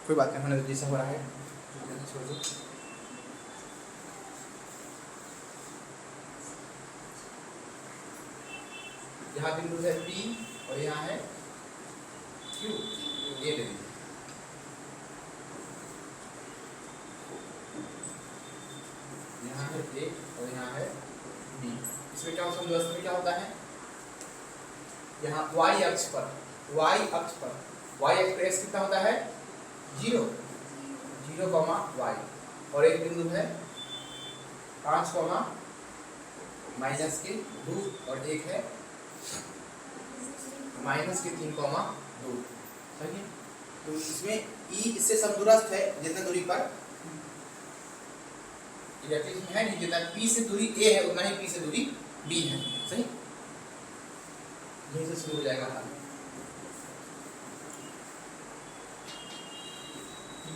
कोई बात नहीं, होने दो जैसा हो रहा है छोड़ दो। यहाँ बिंदु है P और यहाँ है Q, ये ले लीजिए। यहाँ है A और यहाँ है B। इसमें क्या समझो, इसमें क्या होता है, यहाँ y अक्ष पर y एक्स कितना होता है 0, 0, y और एक बिंदु है 5, -2 और एक है -3, 2। सही है। तो इसमें E इससे समदूरस्थ है जितना दूरी पर इलेक्ट्रिक है नहीं, जितना P से दूरी A है उतना ही P से दूरी B है। सही, यहीं से शुरू हो जाएगा हाल।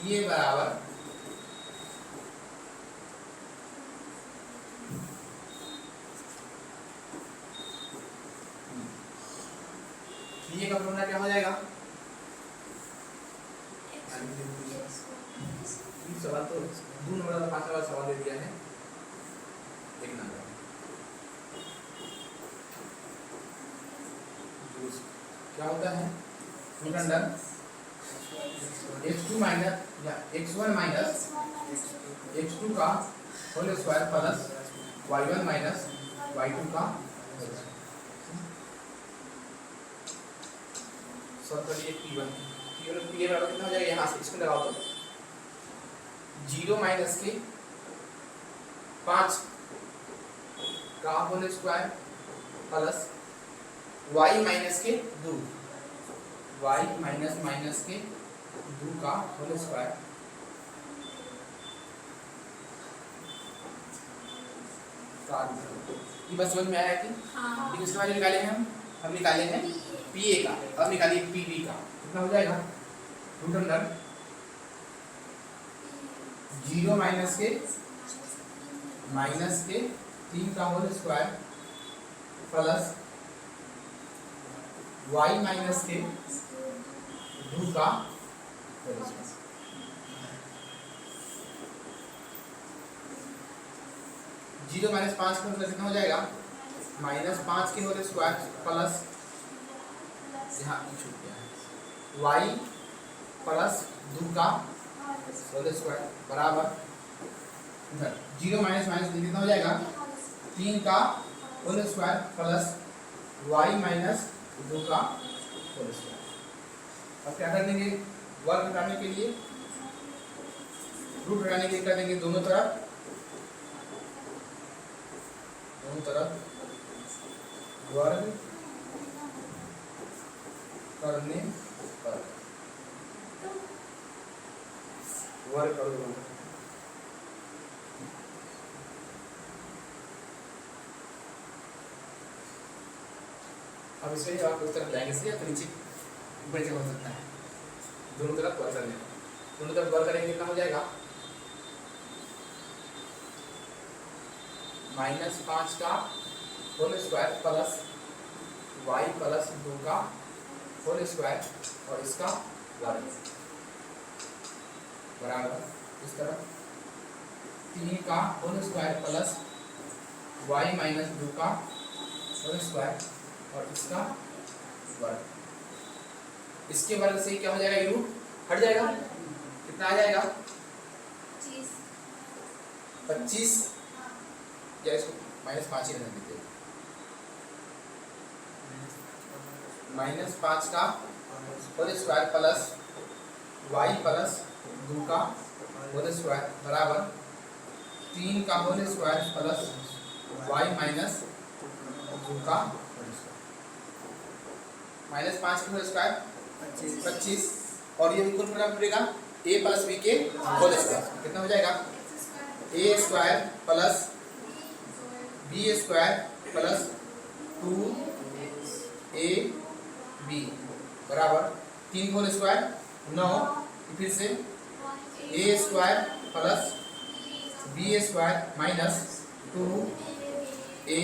ये बराबर ये का फॉर्मूला क्या हो जाएगा, सवाल तो 2 नंबर का 5 वाला सवाल दे दिया है, एक नंबर क्या होता है, अंडर x2 माइनस या x1 माइनस x2 का whole square plus y1 minus y2 का सॉल्व करिए। P1 बराबर कितना हो जाएगा, यहाँ से इसको लगाओ तो 0 माइनस के 5 का whole square plus y minus के 2, y माइनस के 2 का होल स्क्वायर ये बस समझ में आया कि हाँ। इसके बाद निकाले हैं हम निकाले हैं PA का, अब निकालिए PB का, कितना हो जाएगा, रूट अंडर 0 माइनस के 3 का whole square plus y minus के 2 का होल स्क्वायर। 0 माइनस 5 का मतलब कितना हो जाएगा, -5 के होल स्क्वायर प्लस यहाँ छूट गया है y प्लस 2 का होल स्क्वायर बराबर 0 माइनस कितना हो जाएगा, 3 का whole square plus y minus 2 का होल स्क्वायर। अब क्या कर देंगे, वर्ग हटाने के लिए रूट हटाने के लिए कर देंगे दोनों तरफ वर्ग करने पर वर्ग कर दो। अब इसमें आप उस तरफ जाएंगे या तो नीचे ऊपर से हो सकता है, दोनों तरफ वर्ग करने, दोनों तरफ वर्ग करेंगे कितना हो जाएगा, -5 का whole square plus y plus 2 का होल स्क्वायर और इसका वर्ग बराबर इस तरफ 3 का whole square plus y minus 2 का होल स्क्वायर और इसका वर्ग। इसके वर्ग से क्या हो जाएगा, ये रूट हट जाएगा, कितना आ जाएगा 25 या इसको -5 ही रहने देते हैं, -5 का whole square plus y plus 2 का होल स्क्वायर बराबर 3 का whole square plus y minus 2 का होल स्क्वायर, -5 का होल स्क्वायर 25 और ये बिल्कुल पूरा पड़ेगा a प्लस b के होल स्क्वायर, कितना हो जाएगा, a square plus b square plus 2ab बराबर 3 होल स्क्वायर 9, फिर से a square plus b square minus 2ab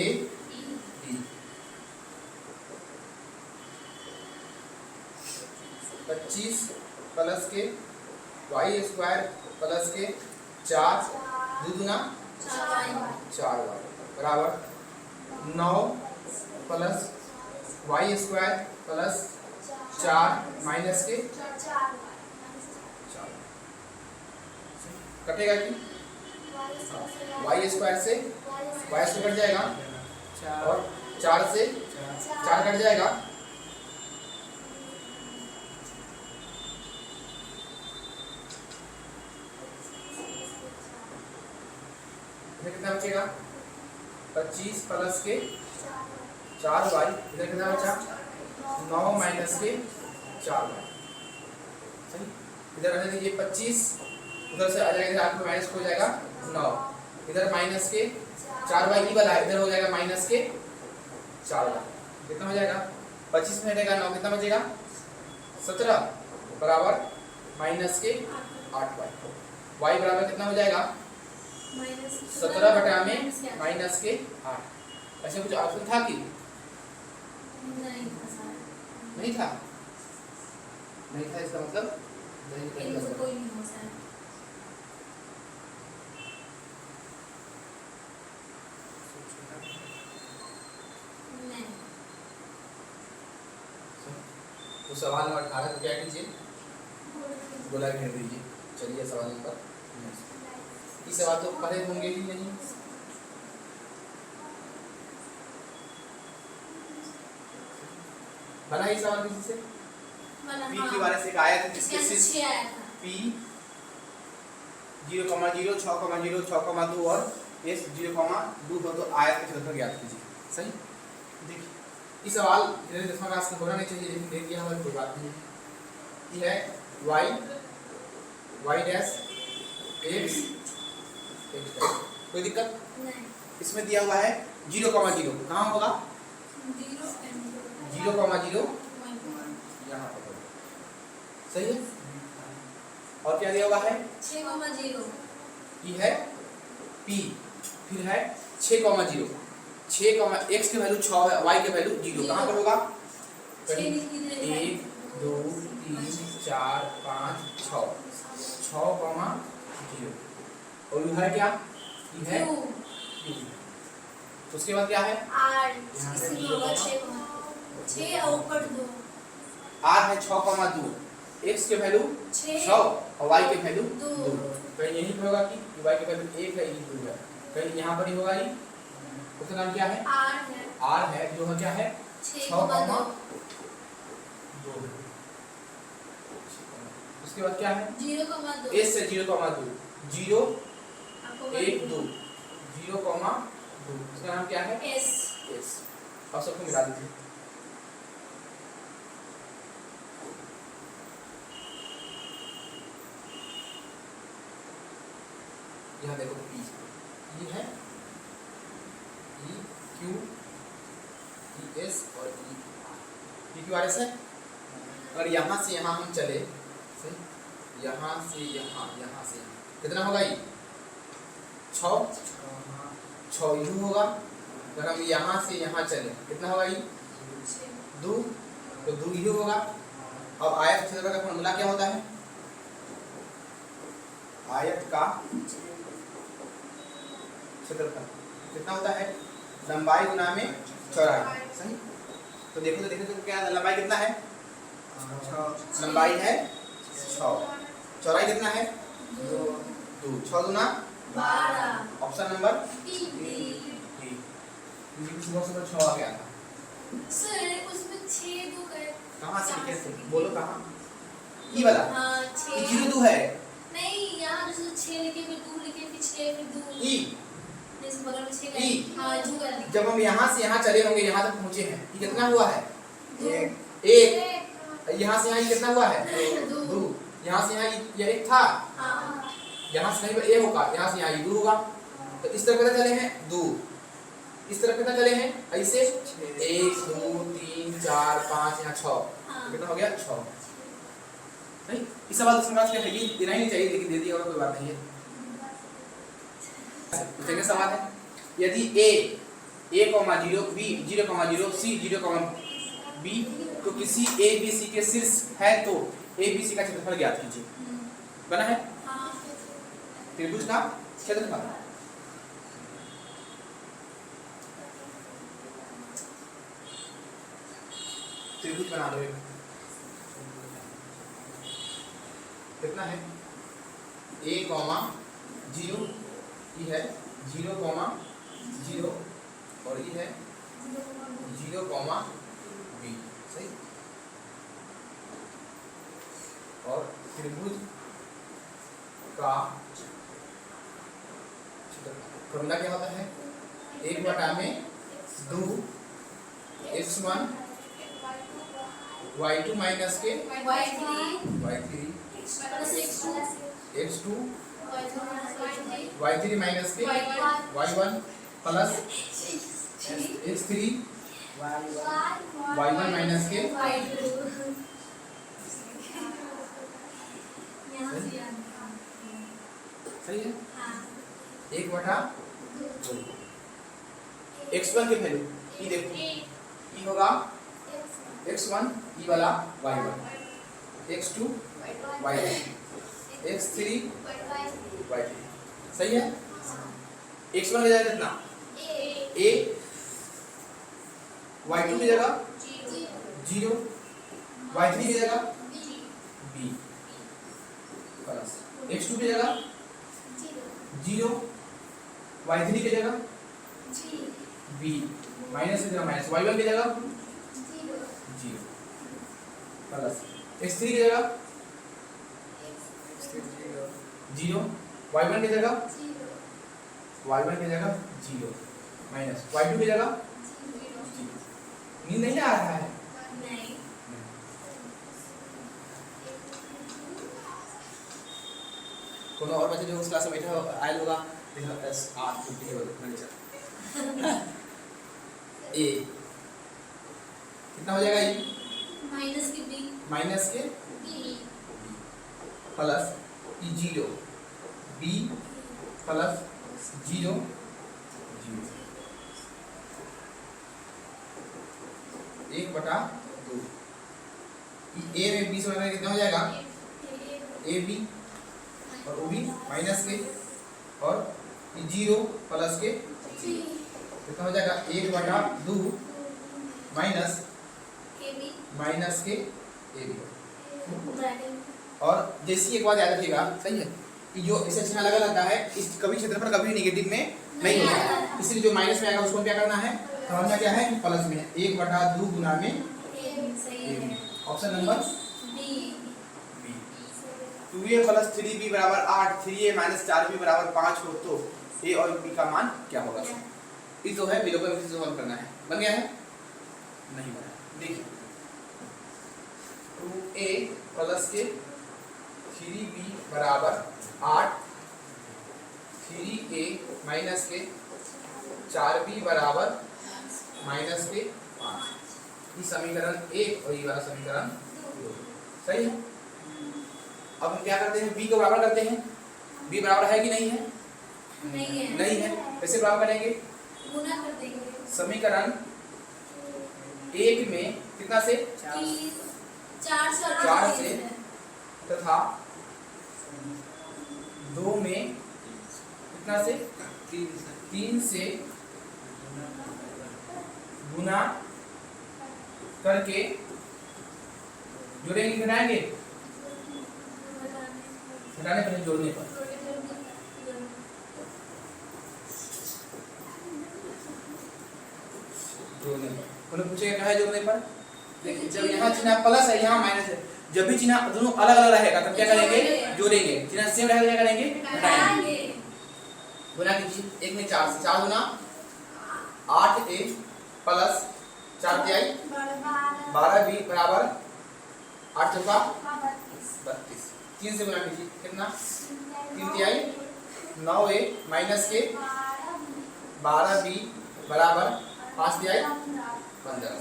25 plus के वाई स्क्वायर प्लस के 4 2 दूना 4 वाई बराबर 9 plus y square plus 4 minus के 4 कटेगा कि वाई स्क्वायर से वाई स्क्वायर कट जाएगा और 4 से 4 कट जाएगा कितना बचेगा 25 प्लस के 4 वाई इधर कितना बचा 9 माइनस के 4 वाई सही इधर रहने दीजिए 25 उधर से आ जाएगा इधर आपको माइनस हो जाएगा 9 इधर माइनस के 4 वाई की वाला है इधर हो जाएगा माइनस के 4 वाई कितना हो जाएगा 25 में हटेगा 9 कितना बचेगा 17 बराबर माइनस के 8 वाई वाई बराबर कितना हो जाएगा 17 बटा में माइनस के 8 ऐसे कुछ ऑप्शन था कि नहीं था इसका मतलब कोई नहीं हो सकता तो सवाल नंबर 18 को क्या कीजिए गोला घेर दीजिए चलिए सवाल नंबर ये सवाल तो पढ़े होंगे ही नहीं बना ये सवाल किसी से पी के बारे से आया था जिसके पी 0,0 6,0 6,2 और s 0,2 हो तो आयत का क्षेत्रफल ज्ञात कीजिए सही देखिए ये सवाल 10वां क्लास में होना नहीं चाहिए लेकिन देख दिया हमारी कोई बात नहीं ये है y डैश x कोई दिक्कत नहीं इसमें दिया हुआ है 0,0 कहाँ होगा 0,0 यहाँ पर सही है और क्या दिया हुआ है 6,0 ये है p फिर है 6,0 x के वैल्यू 6 है y के वैल्यू 0 कहाँ पर होगा 1 2 3 4 5 6 6,0 और यह है क्या ये है उसके बाद क्या है r है 6,2 x के वैल्यू 6 और y के वैल्यू 2 कहीं यही पे होगा कि y के वैल्यू 1 है ये 2 है कहीं यहाँ पर ही होगा ये उसका नाम क्या है r है जो है क्या है 6,2 उसके बाद क्या है 0,2 s से 0,2 0 1 2 0,2 इसका नाम क्या है s अब सबको मिला दीजिए यहाँ देखो P ये है E Q E S और E P Q R S है अगर यहाँ से यहाँ हम चले सही यहाँ से यहाँ कितना होगा ये 6 यू होगा अगर हम यहाँ से यहाँ चले कितना होगा ये 2 तो 2 यू होगा अब आयत क्षेत्रफल का फॉर्मूला क्या होता है आयत का क्षेत्रफल कितना होता है लंबाई गुना में चौड़ाई सही तो देखो तो क्या लंबाई कितना है लंबाई है 6 चौड़ाई कितना है 2 6 गुना 12 ऑप्शन नंबर 6 आ गया था सर उसमें 6 2 है कहाँ से लिखे थे बोलो कहाँ ई वाला हां 6 0 2 है नहीं यहां जो 6 लिखे फिर 2 लिखे फिर 6 फिर 2 ई जैसे बगल में 6 ई हां 2 कर दी जब हम यहाँ से यहाँ चले होंगे यहाँ तक पहुँचे हैं ये कितना हुआ है 1 यहाँ से यहाँ ये कितना हुआ है 2 यहाँ से यहाँ ये 1 था यहाँ से नहीं ए होगा यहाँ से यहाँ ये 2 होगा तो इस तरफ कितना चले हैं 2 इस तरफ कितना चले हैं ऐसे 1 2 3 4 5 यहाँ 6 कितना हो गया 6 नहीं इस सवाल का समझ के है ये देना ही नहीं चाहिए लेकिन दे दिया कोई बात नहीं है सेकंड सवाल है यदि a 0 b 0,0 c 0,b तो किसी a b c के शीर्ष है तो a b c का क्षेत्रफल ज्ञात कीजिए बना है हाँ त्रिभुज का क्षेत्रफल। त्रिभुज बना दो एक। कितना है a, 0 ये है 0, 0 और ये है 0, b सही। और त्रिभुज का फॉर्मूला क्या होता है 1 में 2 x1 y2 माइनस के y3 x2 y3 माइनस के y1 plus x3 y1 minus के सही है 1/2 x1 की वैल्यू ये देखो ये होगा x1 ये वाला y1 x2 y2 x3 y3 सही है। x1 की जगह कितना a y2 की जगह 0 y3 की जगह b प्लस x2 की जगह 0 y3 की जगह b माइनस की जगह माइनस y1 की जगह 0 प्लस x3 की जगह 0 y1 की जगह 0 माइनस y2 की जगह 0। नींद नहीं आ रहा है कोनो और बच्चे जो उस क्लास में बैठा आयल होगा ए कितना हो जाएगा ये माइनस के प्लस ई 0 b प्लस 0 1/2 ए में 20 में कितना हो जाएगा ए बी और ओ बी माइनस के और 0 प्लस के कितना हो जाएगा 1/2 माइनस के ए बी। और जैसी एक बात याद रखिएगा सही है कि जो इसे चिन्ह अलग लगता है इस कभी क्षेत्रफल कभी नेगेटिव में नहीं होता है, इसलिए जो माइनस में आएगा उसको क्या करना है समझना क्या है प्लस में 1/2 गुना में option number B 2a plus 3b बराबर 8 3a माइनस 4b बराबर 5 हो तो a और b का मान क्या होगा। ये तो है बिलो को सॉल्व करना है। बन गया है नहीं बना देखिए 2a प्लस के 3b बराबर 8 3a माइनस के 4b बराबर माइनस के 5 ये समीकरण 1 और ये वाला समीकरण 2 सही है। अब हम क्या करते हैं b को बराबर करते हैं b बराबर है कि नहीं है नहीं है कैसे बराबर करेंगे गुना कर देंगे समीकरण 1 में कितना से 4 से तथा 2 में कितना से 3 से गुना करके जोड़ेंगे घटाएंगे घटाने पर जोड़ने पर उन्हें पूछेगा क्या है जोड़ने पर जब यहाँ चिन्ह प्लस है यहाँ माइनस है जब भी चिन्ह दोनों अलग अलग रहेगा तब क्या करेंगे जोड़ेंगे चिन्ह सेम रहेगा क्या करेंगे घटाएंगे। गुना कीजिए 1 में 4 से 4 गुना 8a प्लस 4 तिहाई 12b बराबर 8 चौका 32 3 से गुना कीजिए कितना 3 तिहाई 9a माइनस के 12b बराबर 5 तिहाई 15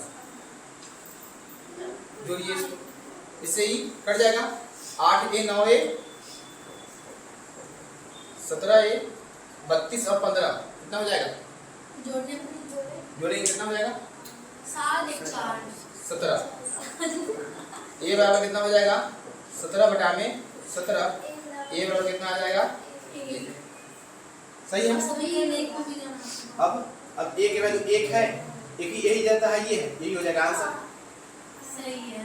जोड़िए इसको इससे ही कट जाएगा 8a 9a 17a 32 और 15 कितना हो जाएगा जोड़ेंगे कितना हो जाएगा 17 a बराबर कितना हो जाएगा 17 बटा में 17 ए बराबर कितना आ जाएगा? सही है। समीकरण 1 को भी जाना। अब ए के वैल्यू 1 है, एक ही यही जाता है, ये है, यही हो जाएगा आंसर। सही है।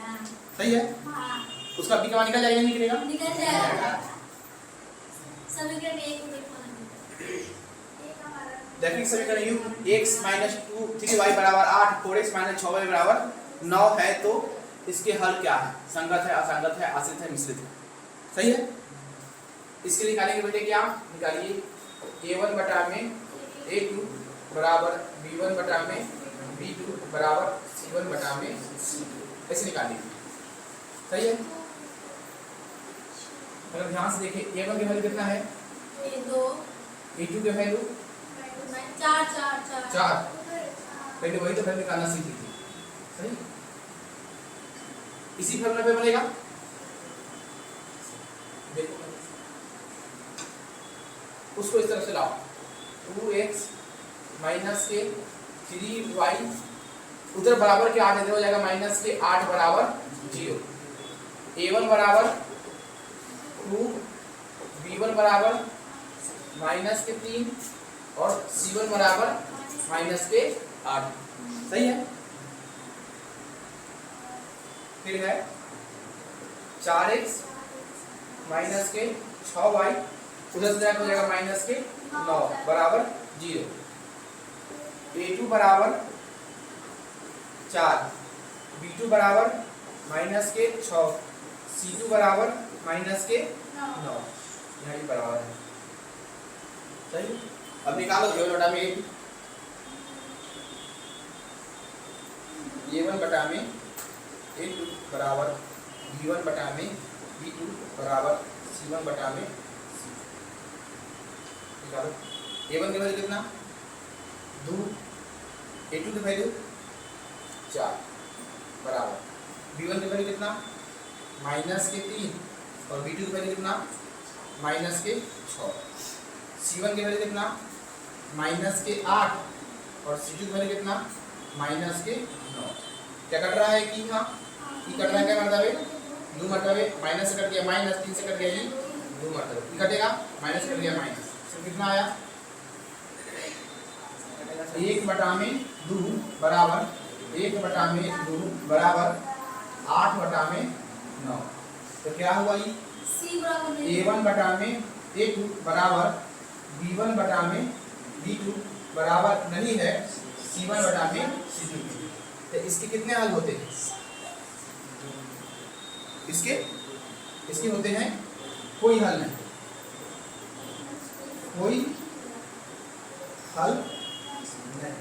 सही है। हाँ उसका बी का निकल जाएगा, नहीं निकलेगा? निकल जाएगा। समीकरण 1 को देखो। देखिए समीकरण u x माइनस 2 3y बराबर 8 4x माइनस 6y बराबर 9 है, तो इसके हल क्या है? संगत है, असंगत है, आश्रित है, मिश्रित है? सही है। इसके लिए निकालेंगे बेटे क्या? निकालिए a1 बटा में a2 बराबर b1 बटा में b2 बराबर c1 बटा में c2, ऐसे निकालिए। सही है। अगर ध्यान से देखिए a1 की वैल्यू कितना है? a2 a2 की वैल्यू 4 4, पहले वही तो वैल्यू निकालना सीखी थी। सही। इसी फॉर्मूला पे बनेगा। देखो उसको इस तरफ से लाओ, 2x माइनस के 3y उधर बराबर के 8 इधर हो जाएगा माइनस के 8 बराबर 0। a1 बराबर 2, b1 बराबर माइनस के 3 और c1 बराबर माइनस के 8। सही है। फिर है 4x माइनस के 6y उधर से जाकर हो जाएगा माइनस के 9 बराबर 0। a2 बराबर 4, b2 बराबर माइनस के 6, c2 बराबर माइनस के 9, यहाँ भी बराबर है। सही। अब निकालो a1 बटा में a1 बटा में a2 बराबर b1 बटा में b2 बराबर c1 बटा में c। निकालो a1 की वैल्यू कितना? 2, a2 की वैल्यू 4 बराबर b1 की वैल्यू कितना? माइनस के 3 और b2 की वैल्यू कितना? माइनस के 6। c1 की वैल्यू कितना? माइनस के 8 और c2 की वैल्यू कितना? माइनस के 9। क्या कट रहा है कि हाँ ई कट रहा है, क्या मरतबे? 2 मरतबे, माइनस से कट गया माइनस, 3 से कट गया ई 2 मरतबे, ई कटेगा माइनस कट गया माइनस, तो कितना आया? 1 बटा में 2 बराबर 1 बटा में 2 बराबर 8 बटा में 9। तो क्या हुआ? ई c बराबर a1 बटा में a2 बराबर b1 बटा में b2 बराबर नहीं है c1 बटा में c2। तो इसके कितने हल होते हैं? इसके होते हैं कोई हल नहीं, कोई हल नहीं।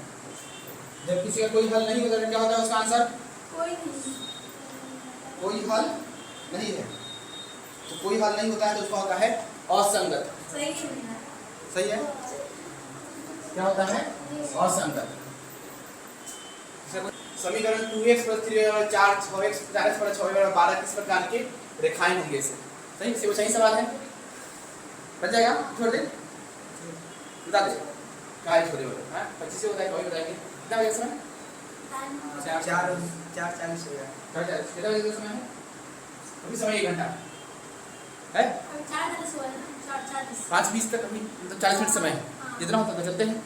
जब किसी का कोई हल नहीं होता तो क्या होता है उसका आंसर? कोई हल नहीं है। तो कोई हल नहीं होता है तो उसका होता है असंगत। सही है। क्या होता है? असंगत। समीकरण 2x + 3y 4 6x 4x + 6y 12 किस प्रकार के रेखाएं होंगे इसे? सही से वो सही सवाल है। बच जाएगा? छोड़ दे, बता दे क्या है? छोड़े बोलो। हां 25 से होता है, कोई बताएंगे कितना बजे समय? 4:40 हो गया। 4:40 कितना बजे समय है? अभी समय 1 घंटा है। 5:20 तक, अभी मतलब 40 मिनट समय है। जितना होता है चलते हैं।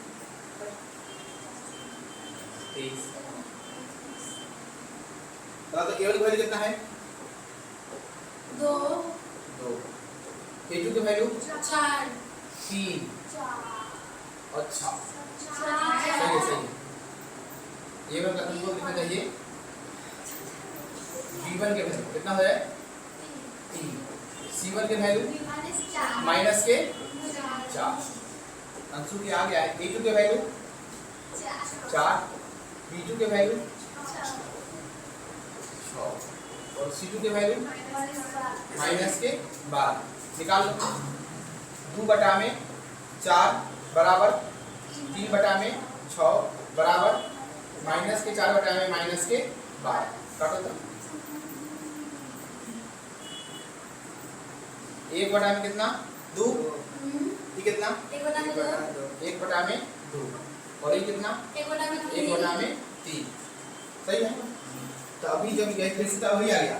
23 तो a1 की वैल्यू कितना है? 2 a2 की वैल्यू 4 3। अच्छा 4 सही है। ये वाला तुमको कितना चाहिए? b1 की वैल्यू कितना हो जाए? 3। c1 की वैल्यू माइनस के 4। अंशु की आ गया है। a2 की वैल्यू 4, b2 की वैल्यू 6 और c2 की वैल्यू माइनस के 12। निकाल लो। 2 बटा में 4 बराबर 3 बटा में 6 बराबर माइनस के 4 बटा में माइनस के 12। काटो तो 1 बटा में कितना? 2। ये कितना? 1 बटा में 2 और ये कितना? 1 बटा में 3। सही है। तो अभी जब ये फिर से वही आ गया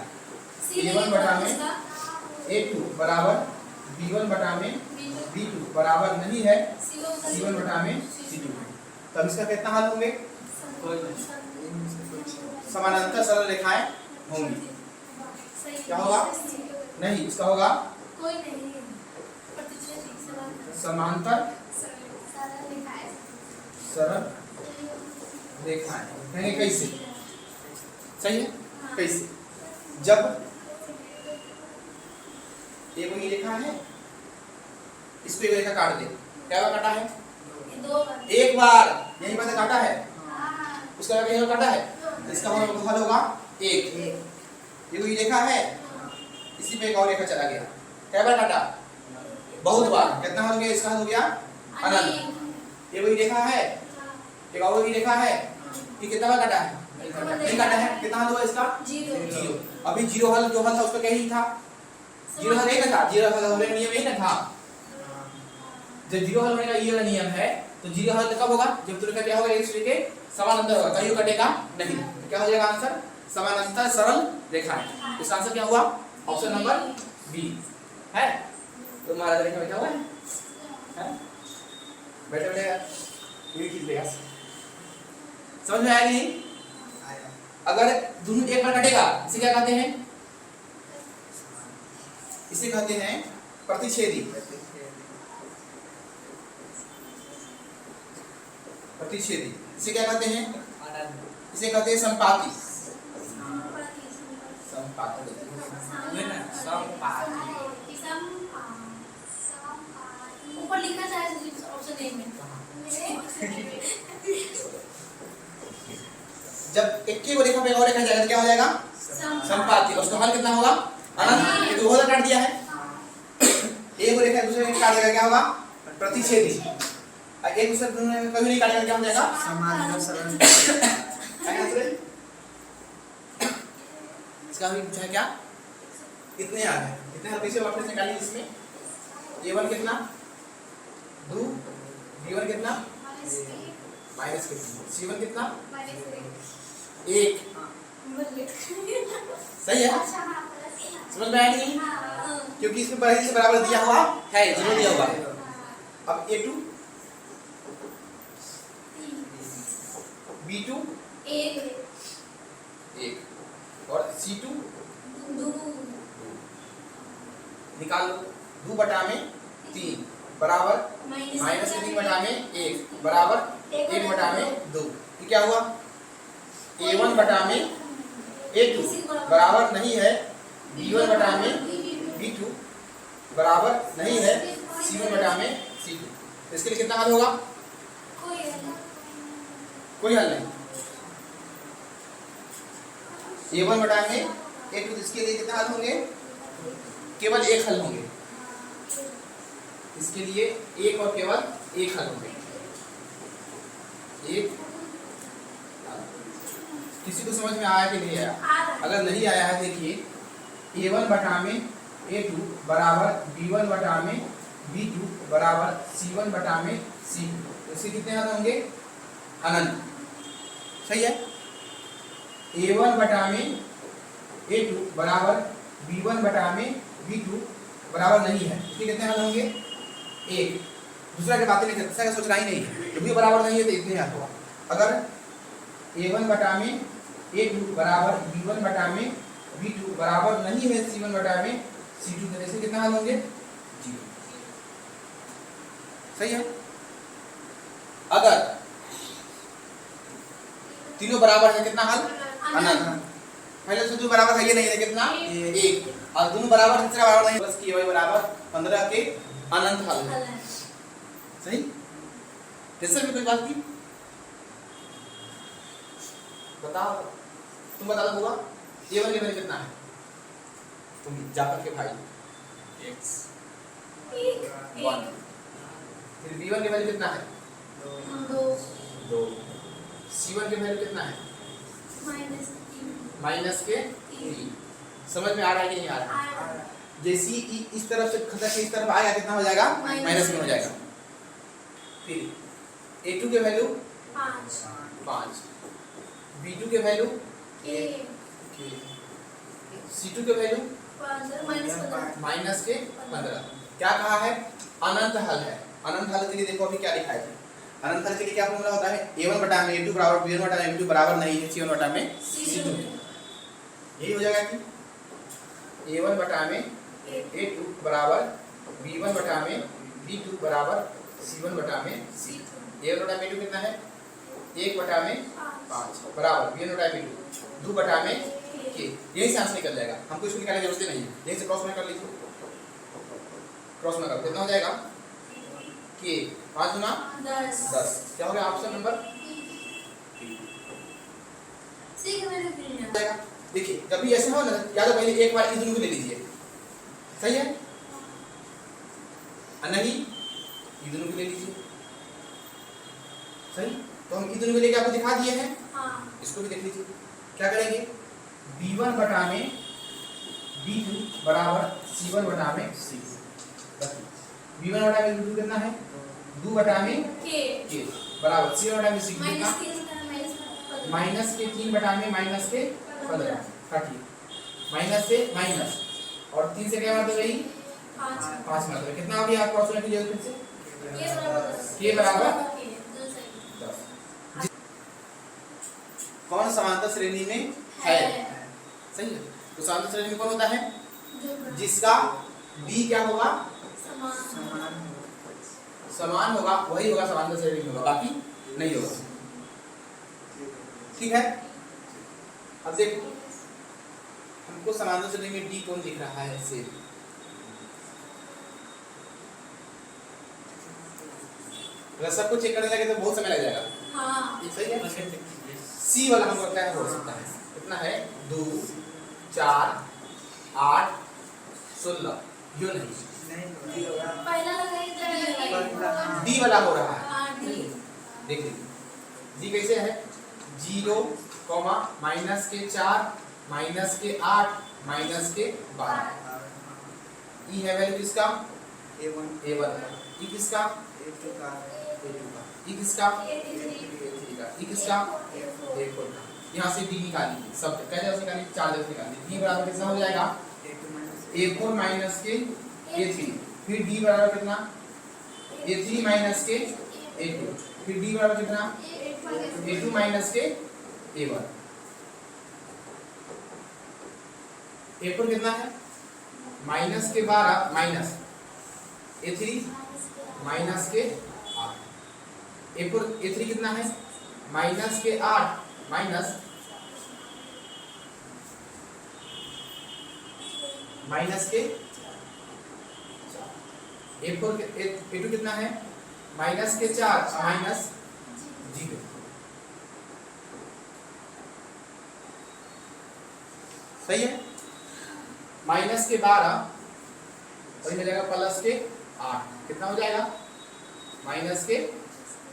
a1 बटा में a2 बराबर B1 बटा में B2 B2 बराबर नहीं है C1 C1 बटा में C2। तब इसका कितना हल होंगे? समानांतर सरल रेखाएं होंगी। क्या होगा? नहीं, इसका होगा कोई नहीं प्रतिच्छेदी समांतर सरल रेखाएं। कहेंगे कैसे? सही है? कैसे? जब एक कोई रेखा है, इसको एक रेखा काट दे, क्या बार काटा है? दो बार एक बार, यही बात काटा है, उसका बार यही काटा है, इसका हल होगा एक। ये कोई रेखा है, इसी पे एक और रेखा चला गया, क्या बार काटा? बहुत बार। कितना हल हो गया? इसका हल हो गया अनंत। ये कोई रेखा है, एक और कोई रेखा है, कि कितना बार काटा है? नहीं काटा है। कितना हल हुआ इसका? जीरो। अभी जीरो हल जो हल था उसका क्या ही था? जीरो हल एक था। जीरो हल होने का नियम यही ना था। जब जीरो हल होने का ये नियम है, तो जीरो हल कब होगा? जब तुरंत क्या होगा? एक दूसरे के समानांतर होगा, कहीं कटेगा नहीं। क्या हो जाएगा आंसर? समानांतर सरल रेखाएं। इसका आंसर क्या हुआ? ऑप्शन नंबर बी है। तो महाराज रेखा बैठा हुआ है, बैठे बैठे ये खींच देगा। समझ में आया नहीं? अगर दोनों एक बार कटेगा, इसे क्या कहते हैं? इसे कहते हैं प्रतिच्छेदी। प्रतिच्छेदी इसे क्या कहते हैं? इसे कहते हैं संपाती। संपाती ऊपर लिखा था ऑप्शन ए में। जब एक ही रेखा पे और रेखा जाएगा तो क्या हो जाएगा? संपाती। और उसका हल कितना होगा? अनंत। ये तो होगा काट दिया है। एक रेखा दूसरे रेखा काट देगा, क्या होगा? प्रतिच्छेदी। एक दूसरे कभी नहीं काटेगा, क्या हो जाएगा? समानांतर सरल। इसका भी पूछा है क्या? कितने आ गए? कितने हल कैसे वापस निकालेंगे इसमें? A1 कितना? 2। B1 कितना? माइनस कितना? C1 कितना? 1। सही है? समझ में आया नहीं? क्योंकि इसमें पहले से बराबर दिया हुआ है, जीरो दिया हुआ है। अब A2 B2 1 और C2 निकाल लो। 2 बटा में 3 बराबर माइनस 3 बटा में 1 बराबर 1 बटा में 2। ये क्या हुआ? A1 बटा में A2 बराबर नहीं है B1 बटा में B2 बराबर नहीं है C1 बटा में C2। इसके लिए कितना हल होगा? कोई हल नहीं। A1 बटा में A2, इसके लिए कितना हल होंगे? केवल एक हल होंगे। इसके लिए एक और केवल एक हल होंगे। एक किसी को समझ में आया कि नहीं आया? अगर नहीं आया है देखिए, A1 बटा में A2 बराबर B1 बटा में B2 बराबर C1 बटा में C2। इसके कितने हल होंगे? अनंत। सही है? A1 बटा में A2 बराबर B1 बटा में B2 बराबर नहीं है, इसके कितने हल होंगे? एक। दूसरा की बातें नहीं, दूसरा का सोचना ही नहीं है। जब भी बराबर नहीं है तो इतने हल होगा। अगर A1 बटा में A2 बराबर B1 बटा में B2 बराबर नहीं है C1 बटा में C2, तो इसके कितने हल होंगे? 0। सही है? अगर तीनों बराबर है, कितना हल? अनंत। पहले से 2 बराबर है, ये नहीं है, कितना? 1। और दोनों बराबर, तीसरा बराबर नहीं, बस की बराबर 15 के अनंत हल है। सही? कैसे भी कोई बात की बताओ, तुम बता दो। होगा A1 की वैल्यू कितना है? तुम जाकर के भाई x 1। फिर B1 की वैल्यू कितना है? 2। C1 की वैल्यू कितना है? माइनस के 3। समझ में आ रहा है कि नहीं आ रहा है? जैसे ही इस तरफ से खसक के इस तरफ आएगा, कितना हो जाएगा? माइनस में हो जाएगा। फिर A2 की वैल्यू 5, B2 की वैल्यू 1, C2 की वैल्यू माइनस के 15। क्या कहा है? अनंत हल है। अनंत हल के लिए देखो अभी क्या लिखा है। अनंत हल के लिए क्या फॉर्मूला होता है? a1 बटा में a2 बराबर b1 बटा में b2 बराबर नहीं है c1 बटा में c2। यही हो जाएगा कि a1 बटा में a2 बराबर b1 बटा में b2 बराबर c1 बटा में c2। a1 बटा में a2 कितना है? 1 बटा में 5 बराबर b1 बटा में b2 2 बटा में k। यही से आंसर निकल जाएगा, हमको इसको निकालने की जरूरत नहीं है। यही से क्रॉस में कर लीजिए, क्रॉस में कर कितना हो जाएगा? k 5 गुना 10। क्या हो गया ऑप्शन नंबर? देखिए जब भी ऐसे हो ना, या तो पहले एक बार इस दोनों को ले लीजिए, सही है? नहीं इस दोनों को ले लीजिए, सही? तो हम इस दोनों को लेके आपको दिखा दिए हैं। हाँ। इसको भी देख लीजिए, क्या करेंगे? b1 बटा में b2 बराबर c1 बटा में c2। b1 बटा में b2 कितना है? 2 बटा में k बराबर c1 बटा में c2 कितना? माइनस के 3 बटा में माइनस के 15 काटिए, माइनस से माइनस और 3 से क्या मतलब रही? 5 मतलब कितना हो गया? आप क्रॉस करने की जरूरत से k बराबर 10। कौन समांतर श्रेणी में है? सही है। तो समांतर श्रेणी में कौन होता है? जिसका b क्या होगा? समान होगा, वही होगा समांतर श्रेणी में होगा, बाकी नहीं होगा। ठीक है। अब देखो हमको समांतर श्रेणी में डी कौन दिख रहा है? से अगर सबको चेक करने लगे तो बहुत समय लग जाएगा। हाँ। सही है। सी वाला हमको क्या हो सकता है? कितना है? 2 4 8 16 यो नहीं डी वाला हो रहा है। देखिए डी कैसे है? 0 माइनस के 4 माइनस के 8 माइनस के 12। ई है वैल्यू किसका? a1 का। ई किसका? a2 का। ई किसका? a3 का। ई किसका? a4 का। यहाँ से डी निकालिए, सब कैसे निकालिए? 4 जगह निकालिए। डी बराबर कितना हो जाएगा? a4 माइनस के a3, फिर डी बराबर कितना? a3 माइनस के a2, फिर डी बराबर कितना? a2 माइनस के a1। a4 कितना है? माइनस के 12 माइनस a3 माइनस के 8। a3 कितना है? माइनस के 8 माइनस के a2 कितना है? माइनस के 4 माइनस 0। सही है। माइनस के 12 और ये हो जाएगा प्लस के 8। कितना हो जाएगा? माइनस के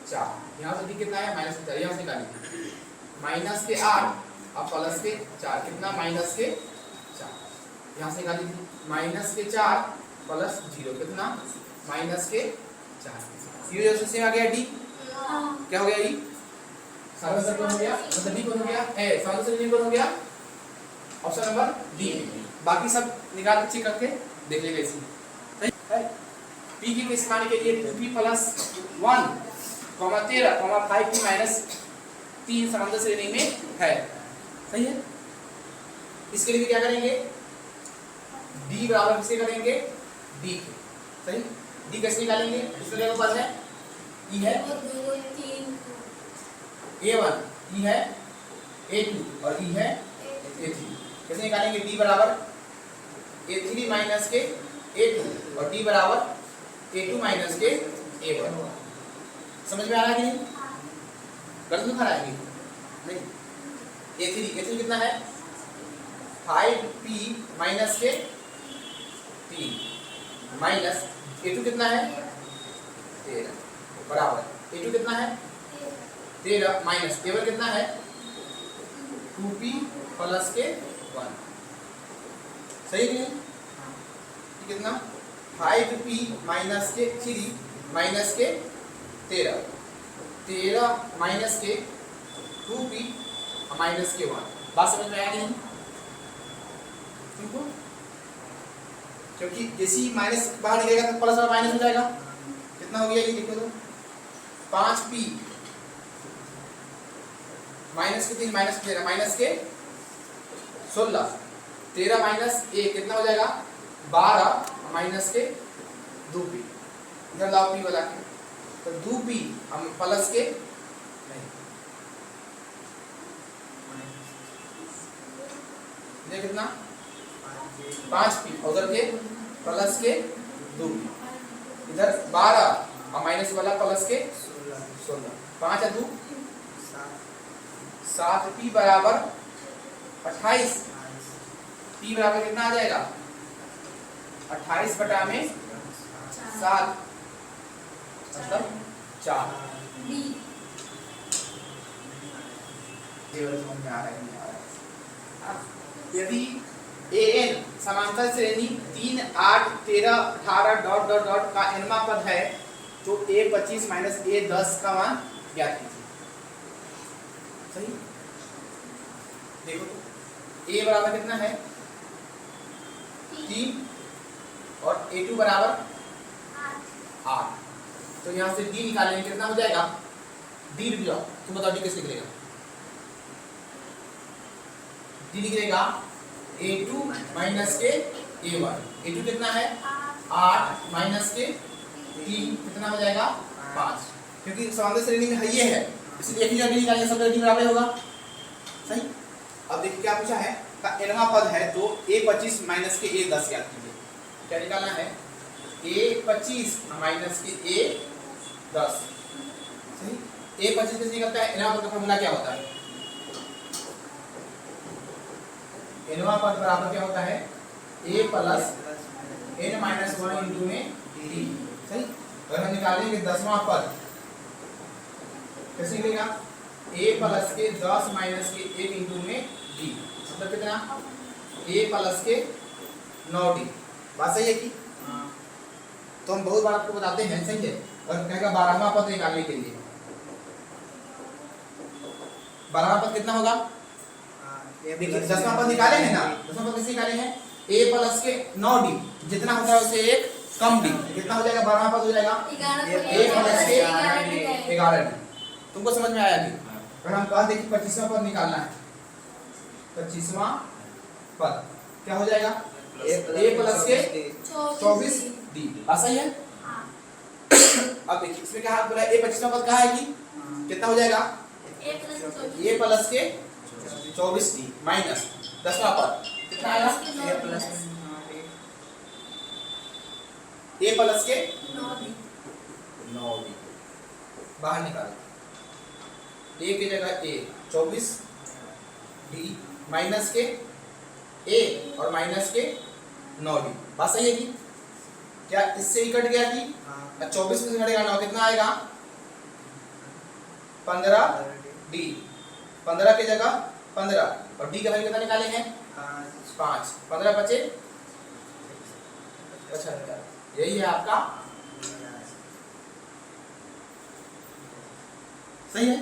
4। यहाँ से कितना है? माइनस के 4। यहाँ से निकालिए माइनस के 8 और प्लस के 4 कितना? माइनस के 4। यहाँ से निकालिए माइनस के 4 प्लस 0 कितना? माइनस के 4। ये जो से आ गया डी। क्या हो गया? ई सारा कौन हो गया? मतलब डी कौन हो गया? ए सारा से कौन हो गया? Option number D. बाकी सब निकाल चेक करके देख लेंगे इसी। सही है। p की किस मान के लिए 2p प्लस 1 13 5p माइनस 3 समांतर श्रेणी में है। सही है। इसके लिए क्या करेंगे? d बराबर किससे करेंगे? d के। सही। d कैसे निकालेंगे? इसके लिए पास है e है a1, e है a2 और e है a3। कैसे निकालेंगे? d बराबर a3 माइनस के a2 और d बराबर a2 माइनस के a1। समझ में आ रहा है कि नहीं? गलत नहीं खा रहा है नहीं? a3 कितना है? 5p माइनस के 3 माइनस a2 कितना है? 13 बराबर a2 कितना है? 13 माइनस a1 कितना है? 2p प्लस के 1। सही नहीं? कितना? 5p माइनस के 3 माइनस के 13 माइनस के 2p माइनस के 1। बात समझ में आया नहीं? तुमको क्योंकि जैसे ही माइनस बाहर निकलेगा तो प्लस और माइनस हो जाएगा। कितना हो गया ये देखो तो 5p माइनस के 3 माइनस 13 माइनस के 16 13 माइनस 1 कितना हो जाएगा 12 माइनस के 2p इधर लाओ p वाला के तो 2p हम प्लस के नहीं ये कितना 5p उधर के प्लस के 2p इधर 12 और माइनस वाला प्लस के 16 5 और 2 7p बराबर 28 p बराबर कितना आ जाएगा 28 बटा में 7 मतलब 4 बी समझ में आ रहा है नहीं आ रहा है। यदि an समांतर श्रेणी 3 8 13 18 डॉट डॉट डॉट का nवां पद है तो a 25 माइनस a 10 का मान ज्ञात कीजिए। सही देखो तो a बराबर कितना है 3 और a2 बराबर 8 तो यहाँ से d निकालेंगे कितना हो जाएगा d लिख लो तुम बताओ d कैसे निकलेगा d निकलेगा a2 माइनस के a1 a2 कितना है 8 माइनस के 3 कितना हो जाएगा 5 क्योंकि समांतर श्रेणी में है ये है इसलिए एक ही जगह निकालेंगे सब जगह बराबर होगा। सही अब देखिए क्या पूछा है का nवां पद है तो a25 माइनस के a10 ज्ञात कीजिए। क्या निकालना है a25 माइनस के a10 सही a25 कैसे निकलता है nवां पद का फार्मूला क्या होता है nवां पद बराबर क्या होता है a plus n minus 1 into में d। सही अगर हम निकालेंगे 10वां पद कैसे निकलेगा a प्लस के 10 माइनस के 1 इंटू में d मतलब कितना a प्लस के 9d। बात सही है कि तो हम बहुत बार आपको बताते हैं सही है और कहेगा 12वां पद निकालने के लिए 12वां पद कितना होगा देखिए 10वां पद निकाले हैं ना 10वां पद कैसे निकाले हैं a प्लस के 9d जितना होता है उससे एक कम d कितना हो जाएगा 12वां पद हो जाएगा a प्लस के 11d। तुमको समझ में आया कि अगर हम कह दें कि 25वां पद निकालना है 25वां पद क्या हो जाएगा a प्लस के 24d बात सही है। अब देखिए इसमें क्या बोला a 25वां पद कहा है कि कितना हो जाएगा a प्लस के 24d माइनस 10वां पद कितना आएगा a प्लस के 9d बाहर निकाल a की जगह a 24d माइनस के a और माइनस के 9d बात सही है कि क्या इससे ही कट गया कि 24 में से घटेगा 9 कितना आएगा 15d 15 की जगह 15 और d का वैल्यू कितना निकाले हैं 5 15 बचे 75 यही है आपका सही है।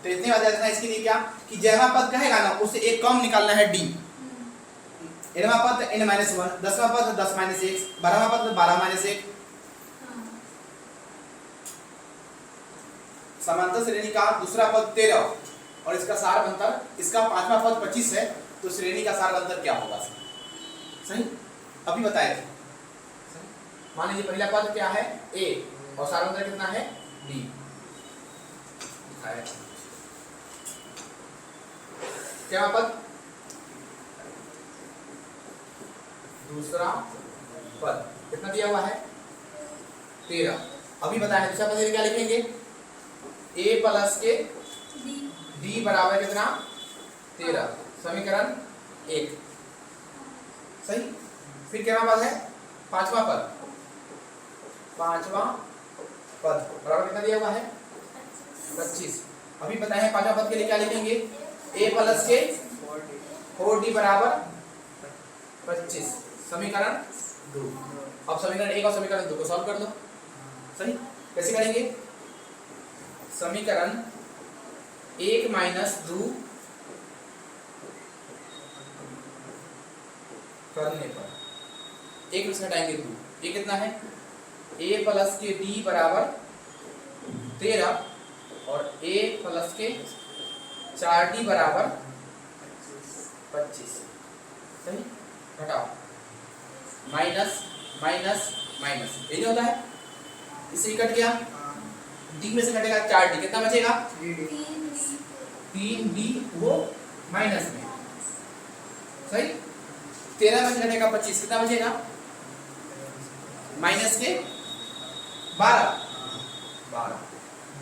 तो इतने बात रखना इसके लिए क्या कि जैवा पद कहेगा ना उससे एक कम निकालना है d nवां पद n माइनस 1 10वां पद 10 माइनस 1 12वां पद 12 माइनस 1 समांतर श्रेणी का दूसरा पद 13 और इसका सार अंतर इसका 5वां पद 25 है तो श्रेणी का सार अंतर क्या होगा सही अभी बताए थे। मान लीजिए पहला पद क्या है a और सार अंतर कितना है d क्या पद दूसरा पद कितना दिया हुआ है 13 अभी बताया दूसरा पद क्या लिखेंगे a प्लस के d बराबर कितना 13 समीकरण 1 सही। फिर क्या पद है 5वां पद 5वां पद बराबर कितना दिया हुआ है 25 अभी बताए हैं 5वां पद के लिए क्या लिखेंगे a प्लस के 4d बराबर 25 समीकरण 2। अब समीकरण 1 और समीकरण 2 को सॉल्व कर दो सही कैसे करेंगे समीकरण 1 माइनस 2 करने पर एक में से हटाएंगे 2, ये कितना है a प्लस के d बराबर 13 और a प्लस के 4d बराबर 25। सही, घटाओ, माइनस माइनस माइनस, यही होता है। इससे कट गया, d में से कटेगा 4d, कितना बचेगा 3d, वो माइनस में। सही, 13 में से घटेगा 25, कितना बचेगा माइनस के 12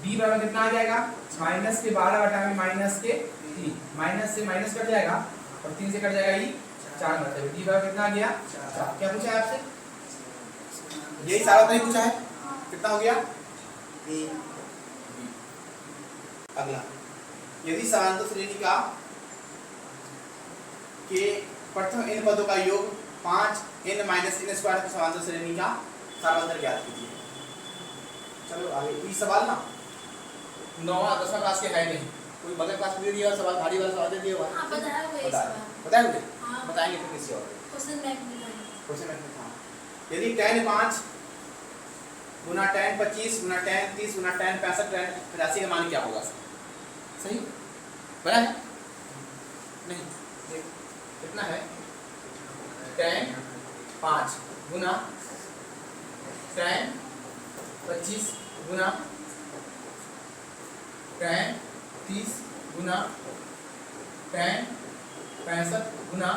डी बराबर कितना आ जाएगा माइनस के 12 बटा में माइनस के 3, माइनस से माइनस कट जाएगा और 3 से कट जाएगा ये 4, मतलब डी बराबर कितना आ गया 4। क्या पूछा है आपसे, यही सारा नहीं पूछा है, कितना हो गया ए। अगला, यदि समांतर श्रेणी का के प्रथम n पदों का योग 5n माइनस n स्क्वायर की समांतर श्रेणी का सारांतर ज्ञात कीजिए। चलो आगे, ये सवाल ना 9वां 10वां क्लास के है नहीं, कोई बगल क्लास में दे दिया सवाल, भारी वाला सवाल दे दिया हुआ। हां बताया हुआ है सवाल, बताएंगे हां बताएंगे फिर किसी और क्वेश्चन बैंक में है। क्वेश्चन में था, यदि tan 5 गुना tan 25 गुना tan 30 गुना tan 65 tan 85 का मान क्या होगा। सही बना है नहीं, कितना है tan 5 गुना tan 25 गुना tan 30 गुना tan 65 गुना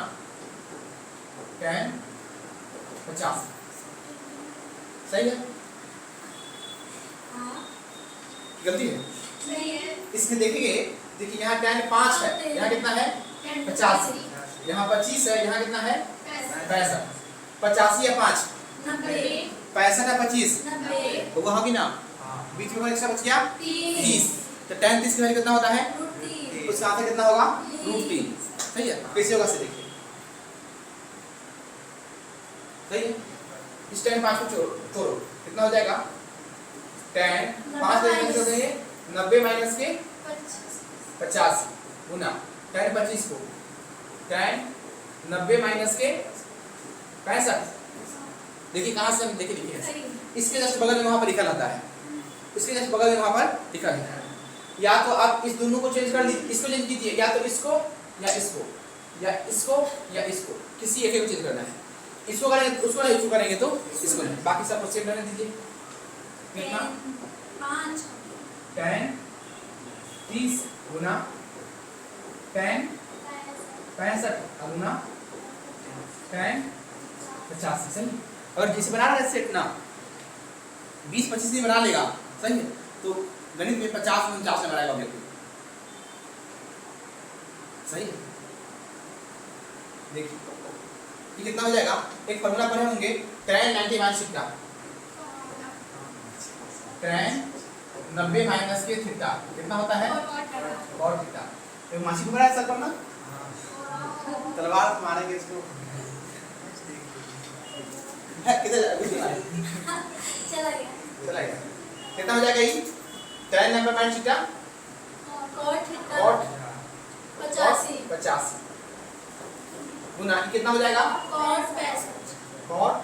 tan 50। सही है, हां गलती है नहीं है, इसमें देखेंगे, देखिए यहाँ tan 5 है, यहाँ कितना है 85, यहाँ 25 है, यहाँ कितना है 65, 85 या 5 90 65 या 25 90 होगा, हाँ कि ना, बीच में एक्स्ट्रा बच गया 30, तो tan 30 की वैल्यू कितना होता है √3, उसका आंसर कितना होगा √3। सही है, कैसे होगा से देखिए। सही है, इस tan 5 को छोड़ो, कितना हो जाएगा tan 5 कैसे देंगे 90 माइनस के 50 गुना tan 25 को tan 90 माइनस के 65। देखिए कहाँ से हम देखिए लिखे, इसके जस्ट बगल में वहां पर लिखा रहता है, इसके जस्ट बगल में वहां पर लिखा है। या तो आप इस दोनों को चेंज कर दीजिए, इसको चेंज कीजिए, या तो इसको या इसको या इसको या इसको, किसी एक को चेंज करना है। इसको करेंगे उसको नहीं, इसको करेंगे तो इसको नहीं, बाकी सब सेम रहने दीजिए। कितना 5 tan 30 गुना tan 65 गुना tan 50। सही, अगर जिसे बना रहा है सेट ना 20-25 में बना लेगा, सही है, तो गणित में 50-49 में बनाएगा ऑब्जेक्टिव। सही है, देखिए ये कितना हो जाएगा, एक फॉर्मूला पढ़े होंगे tan 90 minus theta, tan 90 minus के थीटा कितना होता है cot थीटा। तो मासी को बनाया सर पढ़ना, तलवार मारेंगे इसको है, किधर चला गया, कितना हो जाएगा ये tan 90 माइनस थीटा cot 50 गुना कितना हो जाएगा cot 65 cot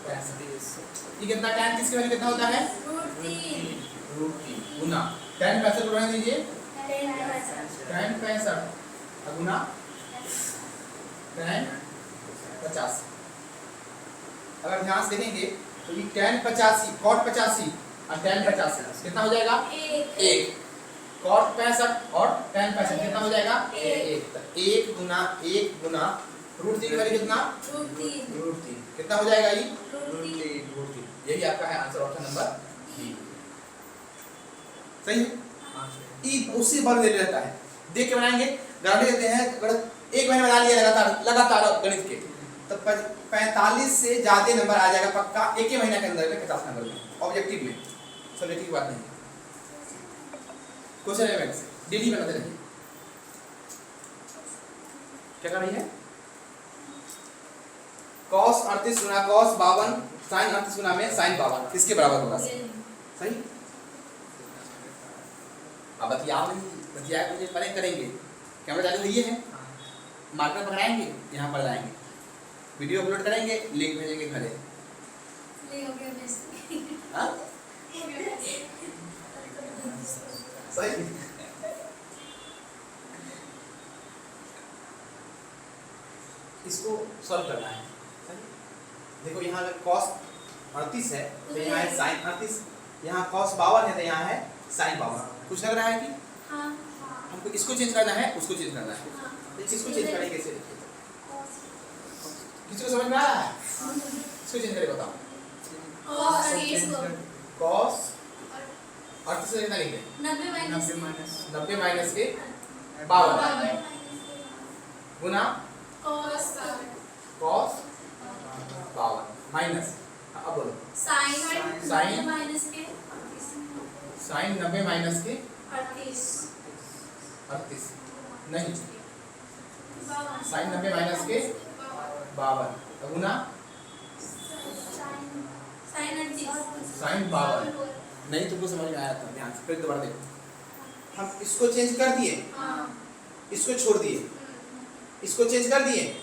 65। ये कितना tan 30 की वैल्यू कितना होता है √3 गुना tan 65 को रहने दीजिए, tan 65 गुना tan 50। अगर ध्यान से देखेंगे तो ये tan 85 cot 85 और tan 85 कितना हो जाएगा 1, cot 65 और tan 65 कितना हो जाएगा 1, तो 1 गुना √3 की वैल्यू कितना √3 कितना हो जाएगा ये √3। यही आपका है आंसर, ऑप्शन नंबर बी। सही है, ई उसी बल दे रहता है, देख के बनाएंगे, गारंटी देते हैं। अगर एक महीने बना लिया लगातार गणित के, तो 45 से ज्यादा नंबर आ जाएगा पक्का, एक ही महीने के अंदर 50 नंबर में ऑब्जेक्टिव में, सब्जेक्टिव की बात नहीं। क्वेश्चन है मैक्स डेली बनाते रहिए। क्या कर रही है, cos 38 गुना cos 52 sin 38 गुना में sin 52 किसके बराबर होगा। सही, अब बतिया मुझे पहले करेंगे, कैमरा चालू हुई है, मार्कर पकड़ाएंगे, यहाँ पर लाएंगे, वीडियो अपलोड करेंगे, लिंक भेजेंगे घरे। ले हो गया बेस्ट। हाँ सही। इसको सॉल्व करना है। देखो यहाँ अगर cos 38 है तो यहाँ है sin 38, यहाँ cos 52 है तो यहाँ है sin 52। कुछ लग रहा है कि हाँ हमको इसको चेंज करना है, उसको चेंज करना है। हाँ तो इसको चेंज करेंगे कैसे? किसी को समझ में आ रहा है? इसको चेंज करें बताओ। cos 38 से कितना लिखेंगे? 90 90 माइनस के 52 गुना cos cos 52 माइनस, अब बोलो sin sin माइनस के sin 90 माइनस के 38 नहीं, sin 90 माइनस के 52 गुना sin 52। नहीं तुमको समझ में आया था, ध्यान से फिर दोबारा देखो। हम इसको चेंज कर दिए, इसको छोड़ दिए, इसको चेंज कर दिए,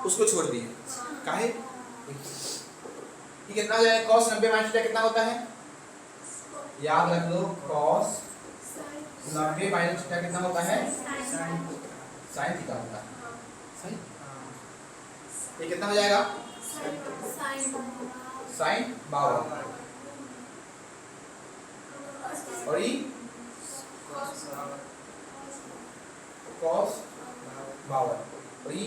उसको छोड़ दिए। काहे? ये कितना हो जाएगा? cos 90 माइनस थीटा कितना होता है? याद रख लो, cos 90 माइनस थीटा कितना होता है? sin थीटा होता है। सही। ये कितना हो जाएगा? sin 52 और ये cos 52 और ये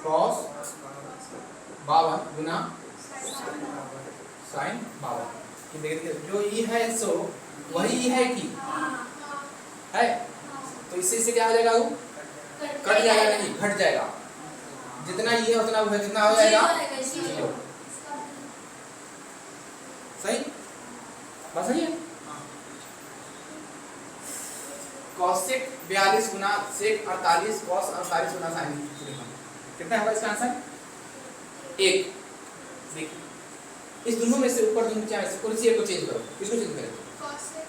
cos 52 गुना sin 52। कि देखिए जो ये है सो वही ये है कि है, तो इससे क्या हो जाएगा? वो कट जाएगा, नहीं घट जाएगा। जितना ये उतना वो कितना हो जाएगा? 0। सही बस सही है। cosec 42 गुना sec 48 cos 48 गुना sin कितना होगा इसका आंसर? 1। देखिए इस दोनों में से ऊपर दोनों चाहे कौन सी एक को चेंज करो, किसको चेंज करें?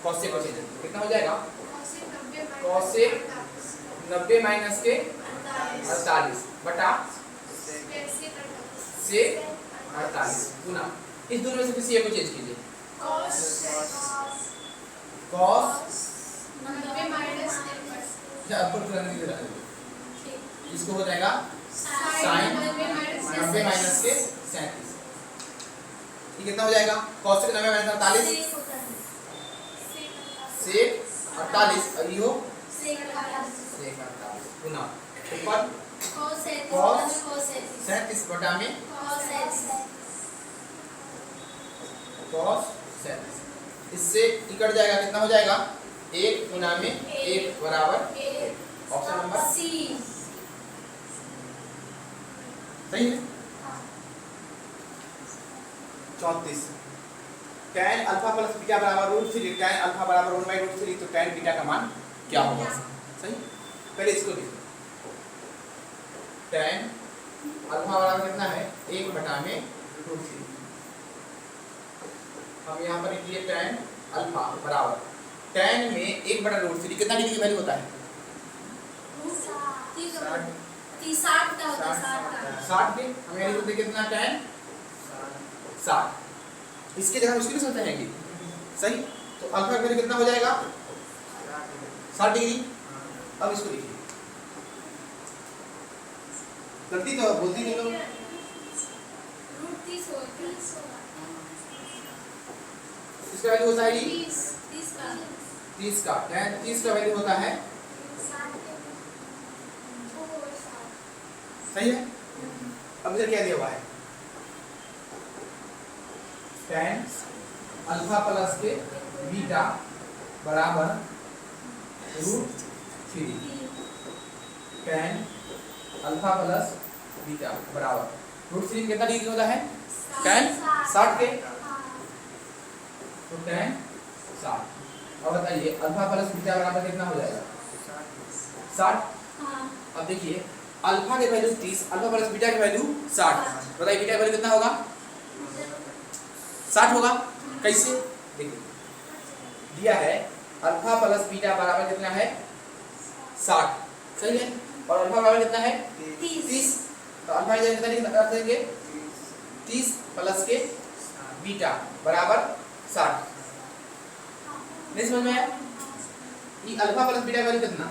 cosec को चेंज करो, कितना हो जाएगा? cosec 90 माइनस के 48 बटा sec 48 गुना इस दोनों में से किसी एक को चेंज कीजिए। cos 90 माइनस इसको हो जाएगा sin 90 माइनस के 37। ये कितना हो जाएगा? cos 90 माइनस 48 sec 48 और ये हो sec 48 गुना ऊपर cos 37 बटा में cos 37। इससे कट जाएगा, कितना हो जाएगा? 1 गुना में 1 बराबर ऑप्शन नंबर सी। सही है। 34 tan अल्फा प्लस बीटा बराबर √3 tan अल्फा बराबर 1/√3 तो tan बीटा का मान क्या होगा? सही। पहले इसको लिखो, tan अल्फा बराबर कितना है? 1 बटा में √3। हम यहाँ पर लिखिए tan अल्फा बराबर tan में 1 बटा √3 कितना डिग्री वैल्यू होता है? 60 का होता है, 60 के हम यहाँ लिखते कितना tan 60। इसके जगह उसके लिए सोचते हैं कि सही, तो अल्फा का वैल्यू कितना हो जाएगा? 60 डिग्री। अब इसको लिखिए, गलती तो बोलती नहीं लोग। इसका वैल्यू होता है 30 का, tan 30 का वैल्यू होता है, सही है। अब इधर क्या दिया हुआ है? tan अल्फा प्लस के बीटा बराबर √3 tan अल्फा प्लस बीटा बराबर √3 कितना डिग्री होता है? tan 60 के, तो tan 60। और बताइए अल्फा प्लस बीटा बराबर कितना हो जाएगा? 60। अब देखिए अल्फा के वैल्यू 30, अल्फा प्लस बीटा के वैल्यू 60। बताइए बीटा का वैल्यू कितना होगा? 60 होगा। कैसे? देखिए दिया है अल्फा प्लस बीटा बराबर कितना है 60, सही है। और अल्फा बराबर कितना है 30, तो अल्फा की जगह कितना रख देंगे 30 प्लस के बीटा बराबर 60। नहीं समझ में आया? ये अल्फा प्लस बीटा का वैल्यू कितना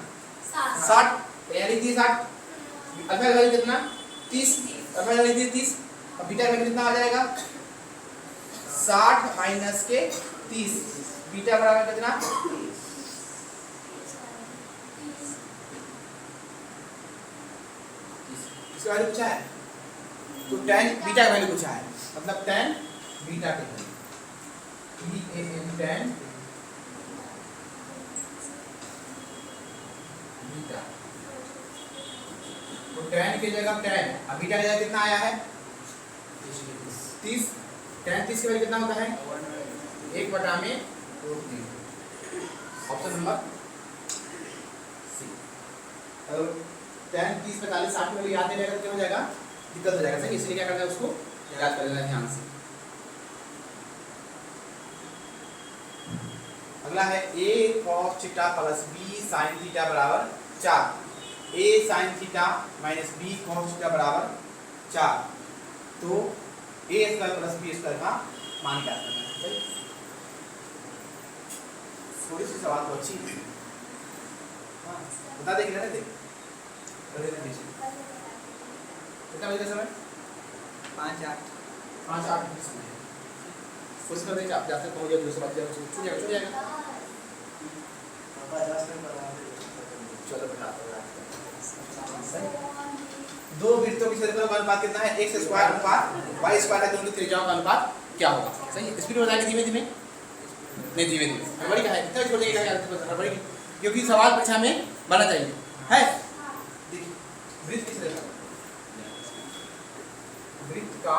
60, तो यहाँ लिख दिए 60। अल्फा का वैल्यू कितना 30, अल्फा का वैल्यू 30, अब बीटा का वैल्यू कितना आ जाएगा 60 माइनस के 30, बीटा बराबर कितना इसका वैल्यू पूछा है, तो tan बीटा का वैल्यू पूछा है, मतलब tan बीटा के वैल्यू tan बीटा, तो tan की जगह tan, अब बीटा की जगह कितना आया है 30, tan 30 की वैल्यू कितना होता है 1/√3, ऑप्शन नंबर सी। और tan 30 45 60 की वैल्यू याद नहीं रहेगा तो क्या हो जाएगा दिक्कत हो जाएगा, सही। इसलिए क्या करना है उसको याद कर लेना ध्यान से। अगला है a cos theta plus b sin theta बराबर 4, a sin theta minus b cos theta बराबर 4, तो a square plus b square का मान ज्ञात करना है, सही। थोड़ी सी सवाल तो अच्छी है, बता देंगे ना, देख कितना बजे का समय 5-8 समय है, कोशिश कर देंगे आप जाते पहुंच जाए दूसरे बात छूट जाएगा। चलो दो वृत्तों के क्षेत्रफल का अनुपात कितना है x स्क्वायर अनुपात y स्क्वायर है, दोनों की त्रिज्याओं का अनुपात क्या होगा, सही। स्पीड में बताएंगे धीमे धीमे, नहीं धीमे धीमे, हड़बड़ी का है कितना छोड़ देंगे हड़बड़ी, क्योंकि सवाल परीक्षा में बना चाहिए है। वृत्त किस तरह, वृत्त का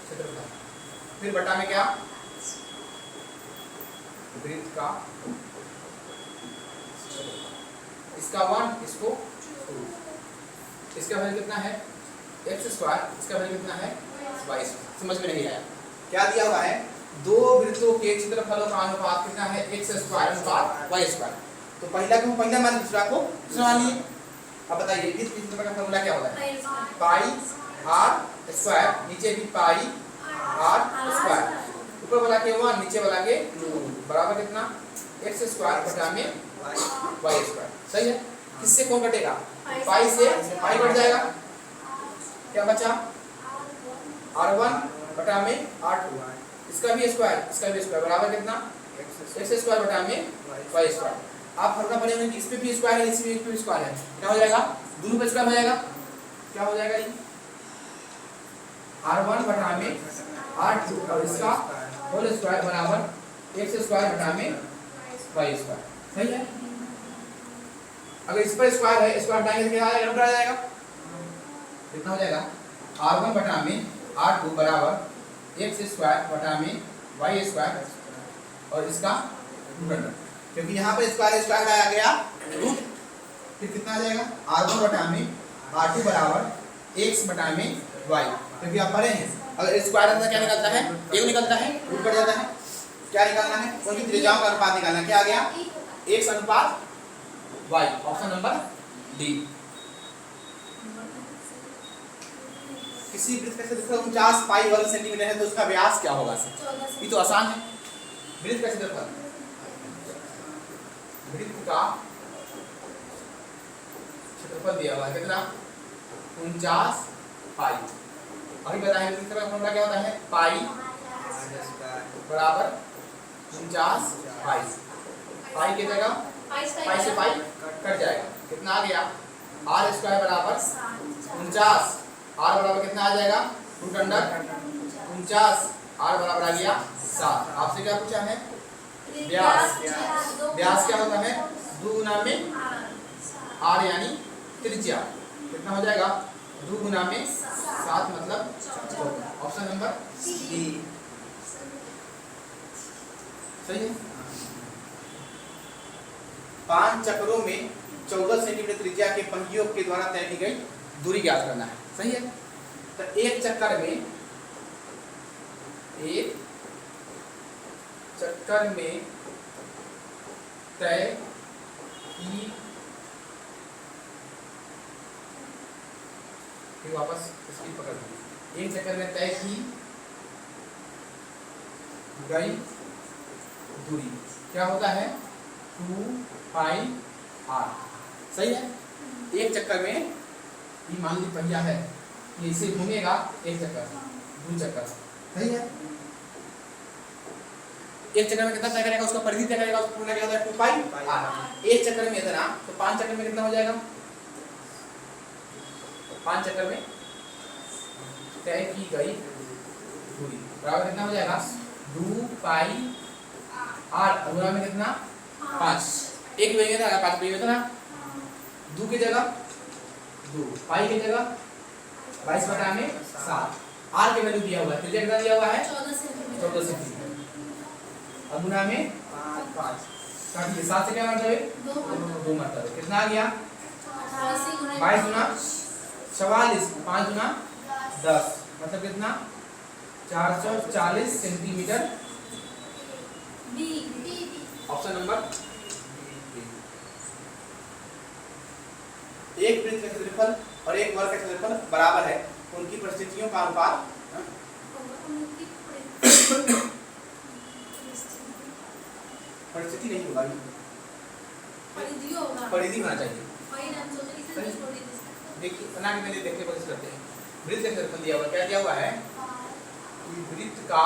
क्षेत्रफल, फिर बटा में क्या वृत्त का, इसका 1 इसको 2, इसका वैल्यू कितना है x स्क्वायर, इसका वैल्यू कितना है y स्क्वायर। समझ में नहीं आया, क्या दिया हुआ है दो वृत्तों के क्षेत्रफलों का अनुपात कितना है x स्क्वायर अनुपात y स्क्वायर, तो पहला को पहला मान दूसरा को दूसरा मान लिए। अब बताइए इस क्षेत्रफल का फॉर्मूला क्या होता है पाई r स्क्वायर, नीचे भी पाई r स्क्वायर, ऊपर वाला के 1 नीचे वाला के 2 बराबर कितना x स्क्वायर बटा में y स्क्वायर, सही है। किससे कौन कटेगा पाई से पाई कट जाएगा, क्या बचा r1 बटा में r2, इसका भी स्क्वायर बराबर कितना x स्क्वायर बटा में y स्क्वायर। आप फॉर्मूला पढ़े होंगे इस पे भी स्क्वायर है, इस पे भी स्क्वायर है, क्या हो जाएगा दोनों पे स्क्वायर हो जाएगा, क्या हो जाएगा ये r1 बटा में r2 और इसका होल स्क्वायर बराबर x स्क्वायर बटा में y स्क्वायर, सही है। अगर इस पर स्क्वायर है, स्क्वायर हटाएंगे तो क्या आ जाएगा, कितना हो जाएगा r1 बटा में r2 बराबर x स्क्वायर बटा में y स्क्वायर और इसका रूट, क्योंकि यहाँ पर स्क्वायर स्क्वायर आया गया रूट, फिर कितना आ जाएगा r1 बटा में r2 बराबर x बटा में y, क्योंकि आप पढ़े हैं अगर स्क्वायर अंदर क्या निकलता है एक निकलता है रूट कट जाता है, क्या निकालना है उनकी त्रिज्याओं का अनुपात निकालना है, क्या आ गया x अनुपात y, ऑप्शन नंबर डी। किसी वृत्त का क्षेत्रफल 49 पाई वर्ग सेंटीमीटर है तो उसका व्यास क्या होगा, ये तो आसान है। वृत्त का क्षेत्रफल, वृत्त का क्षेत्रफल दिया हुआ है कितना 49 पाई, अभी बताएं वृत्त का फॉर्मूला क्या होता है पाई बराबर 49 पाई, पाई की जगह पाई से पाई कट जाएगा, कितना आ गया r स्क्वायर बराबर 49, r बराबर कितना आ जाएगा रूट अंडर 49, r बराबर आ गया 7। आपसे क्या पूछा है व्यास, व्यास क्या होता है 2 गुना में r यानी त्रिज्या, कितना हो जाएगा 2 गुना में 7 मतलब 14, ऑप्शन नंबर डी, सही है। 5 चक्रों में 14 सेंटीमीटर त्रिज्या के पहियों के द्वारा तय की गई दूरी ज्ञात करना है, सही है। तो एक चक्कर में चक्कर में तय की, फिर वापस इसकी पकड़ ली, एक चक्कर में तय की गई दूरी क्या होता है 2πr। सही है। एक चक्कर में ये मान ली पहिया है, ये इसे घूमेगा एक चक्कर, दो चक्कर। सही है। एक चक्कर में कितना तय करेगा, उसका परिधि तय करेगा, उसका पूर्ण क्या होता है 2πr। एक चक्कर में इतना, तो 5 चक्कर में कितना हो जाएगा, 5 चक्कर में तय की गई दूरी बराबर कितना हो जाएगा 2πr। गुणा में कितना 5, एक में कितना 5 पे कितना 2 की जगह 2, पाई की जगह 22/7। r की वैल्यू दिया हुआ है, त्रिज्या कितना दिया हुआ है 14 सेंटीमीटर। अब गुणा में 5 काटिए, 7 से क्या मतलब है 2 मतलब कितना आ गया 22 गुना 44, 5 गुना 10 मतलब कितना 440 सेंटीमीटर। ऑप्शन नंबर एक वृत्त का क्षेत्रफल और एक वर्ग का क्षेत्रफल बराबर है, उनकी परिस्थितियों का अनुपात परिस्थिति नहीं होगा, परिधि होना चाहिए। देखिए बना के मैंने देखने की कोशिश करते हैं। वृत्त का क्षेत्रफल दिया हुआ, क्या दिया हुआ है कि वृत्त का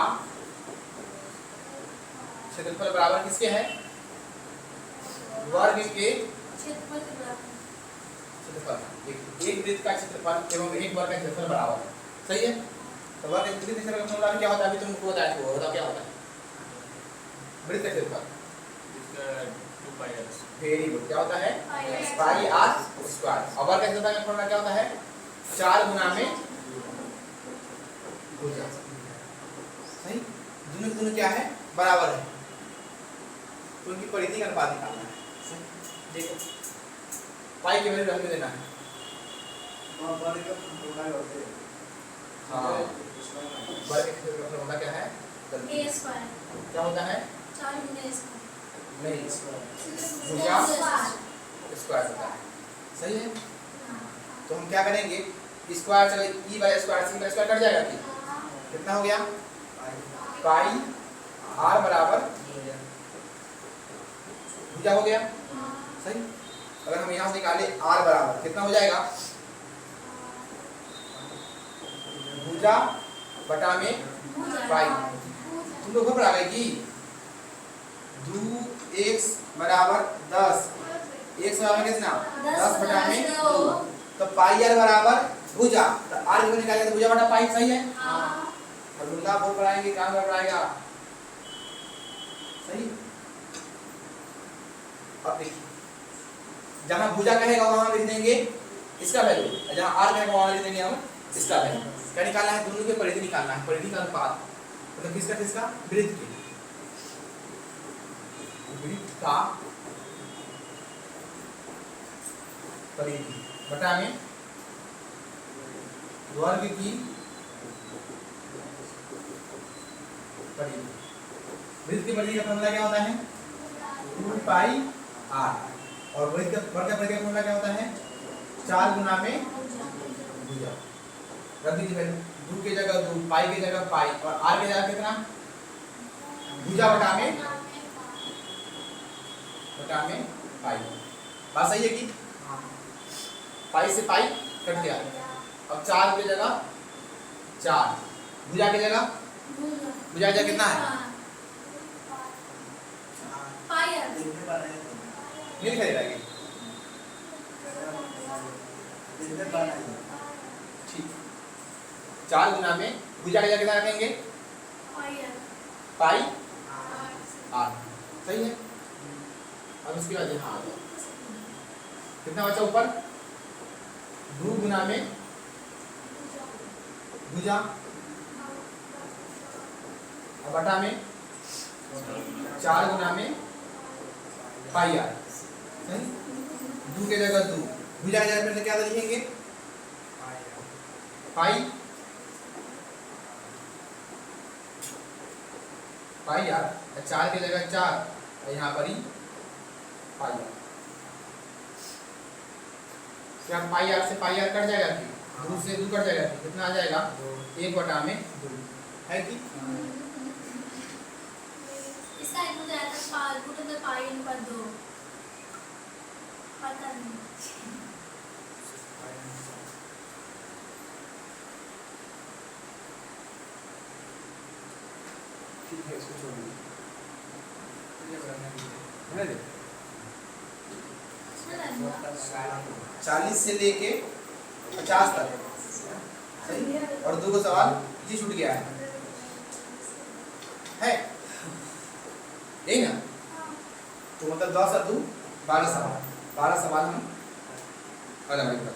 क्षेत्रफल बराबर किसके है वर्ग के क्षेत्रफल। एक वृत्त का क्षेत्रफल एवं एक वर्ग का क्षेत्रफल बराबर है। सही है। तो वर्ग वृत्त क्षेत्रफल का फॉर्मूला क्या होता है, अभी तुमको बताया था, वो बताओ क्या होता है वृत्त का क्षेत्रफल 2πr। वेरी गुड, क्या होता है पाई आर स्क्वायर। और वर्ग का क्षेत्रफल का फॉर्मूला क्या होता है 4 गुना में भुजा। सही, दोनों क्या है बराबर है, तो उनकी परिधि का अनुपात निकालना है। देखो पाई की वैल्यू रहने देना है। हाँ, वर्ग का फॉर्मूला क्या है a स्क्वायर क्या होता है 4 गुना a नहीं भुजा स्क्वायर होता है। सही है। तो हम क्या करेंगे स्क्वायर चले e by square c by square cut जाएगा कि कितना हो गया पाई आर बराबर भुजा हो गया। सही। अगर हम यहाँ से निकाले आर बराबर कितना हो जाएगा भुजा बटा में पाई। तुम लोग घबरा गए कि 2x बराबर 10, x बराबर कितना 10 बटा में 2, तो पाई आर बराबर भुजा, तो आर को निकालेंगे तो भुजा बटा पाई। सही है। और मुद्दा बोल पढ़ाएंगे काम कर पढ़ाएगा। सही। अब देखिए जहां भुजा कहेगा वहां लिख देंगे इसका वैल्यू, जहां आर कहेगा वहां लिख देंगे हम इसका वैल्यू। क्या निकालना है, दोनों के परिधि निकालना है, परिधि का अनुपात मतलब किसका किसका वृत्त के, वृत्त का परिधि बटा में वर्ग की परिधि। वृत्त की परिधि का फॉर्मूला क्या होता है 2πr और वर्ग का परिधि का फॉर्मूला क्या होता है 4 गुना में भुजा। रख दीजिए वैल्यू, 2 की जगह 2, पाई की जगह पाई और आर की जगह कितना भुजा बटा में पाई। बात सही है कि पाई से पाई कट गया। अब 4 की जगह 4, भुजा की जगह कितना है नहीं दिखाई दे रहा है। ठीक, 4 गुना में भुजा की जगह कितना रखेंगे पाई आर। सही है। अब इसके बाद यहाँ कितना बचा ऊपर 2 गुना में भुजा और बटा में 4 गुना में पाई आर। सही। 2 की जगह 2, भुजा की जगह क्या लिखेंगे पाई आर 4 की जगह 4 और यहाँ पर ही पाई आर। क्या पाई आर से पाई आर कट जाएगा कि 2 से 2 कट जाएगा कि कितना आ जाएगा 1/2 है कि इसका एक मुझे आता है पाई रूट अंदर पाई इन पर 2 पता नहीं। ठीक है, इसको छोड़ दीजिए। 40 से लेके 50 तक सही, और 2 का सवाल जी छूट गया है यही ना। तो मतलब 10 और 2 12 सवाल हम अलग अलग